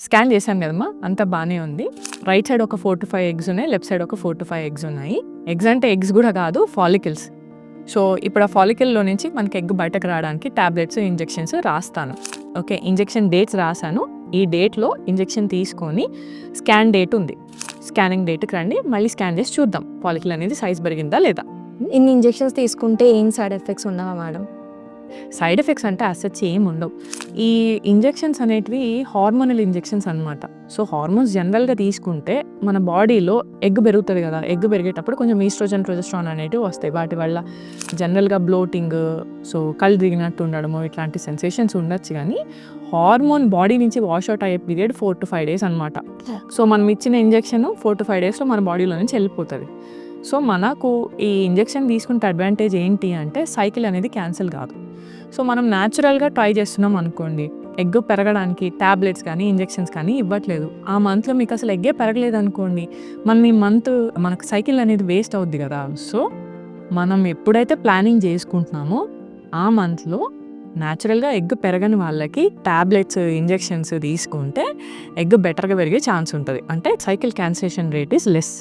Scan చేశాను కదమ్మా, అంతా బాగానే ఉంది. రైట్ సైడ్ ఒక 4 to 5 ఎగ్స్ ఉన్నాయి, లెఫ్ట్ సైడ్ ఒక 4 to 5 ఎగ్స్ ఉన్నాయి. ఎగ్స్ అంటే ఎగ్స్ కూడా కాదు, ఫాలికల్స్. సో ఇప్పుడు ఆ ఫాలికల్లో నుంచి మనకి ఎగ్ బయటకు రావడానికి టాబ్లెట్స్, ఇంజెక్షన్స్ రాస్తాను. ఓకే, ఇంజెక్షన్ డేట్స్ రాశాను. ఈ డేట్లో ఇంజెక్షన్ తీసుకొని స్కాన్ డేట్ ఉంది, స్కానింగ్ డేట్కి రండి, మళ్ళీ స్కాన్ చేసి చూద్దాం ఫాలికల్ అనేది సైజ్ పెరిగిందా లేదా. ఇన్ని ఇంజెక్షన్స్ తీసుకుంటే ఏం సైడ్ ఎఫెక్ట్స్ ఉండవా మేడం? సైడ్ ఎఫెక్ట్స్ అంటే అసలు ఏం ఉండవు. ఈ ఇంజెక్షన్స్ అనేటివి హార్మోనల్ ఇంజెక్షన్స్ అనమాట. సో హార్మోన్స్ జనరల్గా తీసుకుంటే మన బాడీలో ఎగ్ పెరుగుతుంది కదా, ఎగ్ పెరిగేటప్పుడు కొంచెం ఈస్ట్రోజన్, ప్రొజెస్ట్రాన్ అనేటివి వస్తాయి. వాటి వల్ల జనరల్గా బ్లోటింగ్, సో కళ్ళు దిగినట్టు ఉండడము, ఇట్లాంటి సెన్సేషన్స్ ఉండొచ్చు. కానీ హార్మోన్ బాడీ నుంచి వాష్అవుట్ అయ్యే పీరియడ్ 4 to 5 days అనమాట. సో మనం ఇచ్చిన ఇంజెక్షన్ 4 to 5 daysలో మన బాడీలో నుంచి వెళ్ళిపోతుంది. సో మనకు ఈ ఇంజెక్షన్ తీసుకుంటే అడ్వాంటేజ్ ఏంటి అంటే సైకిల్ అనేది క్యాన్సిల్ కాదు. సో మనం న్యాచురల్గా ట్రై చేస్తున్నాం అనుకోండి, ఎగ్ పెరగడానికి ట్యాబ్లెట్స్ కానీ ఇంజెక్షన్స్ కానీ ఇవ్వట్లేదు. ఆ మంత్లో మీకు అసలు ఎగ్గే పెరగలేదు అనుకోండి, మన ఈ మంత్ మనకు సైకిల్ అనేది వేస్ట్ అవుద్ది కదా. సో మనం ఎప్పుడైతే ప్లానింగ్ చేసుకుంటున్నామో ఆ మంత్లో న్యాచురల్గా ఎగ్ పెరగని వాళ్ళకి ట్యాబ్లెట్స్, ఇంజెక్షన్స్ తీసుకుంటే ఎగ్ బెటర్గా పెరిగే ఛాన్స్ ఉంటుంది. అంటే cycle cancellation rate is less.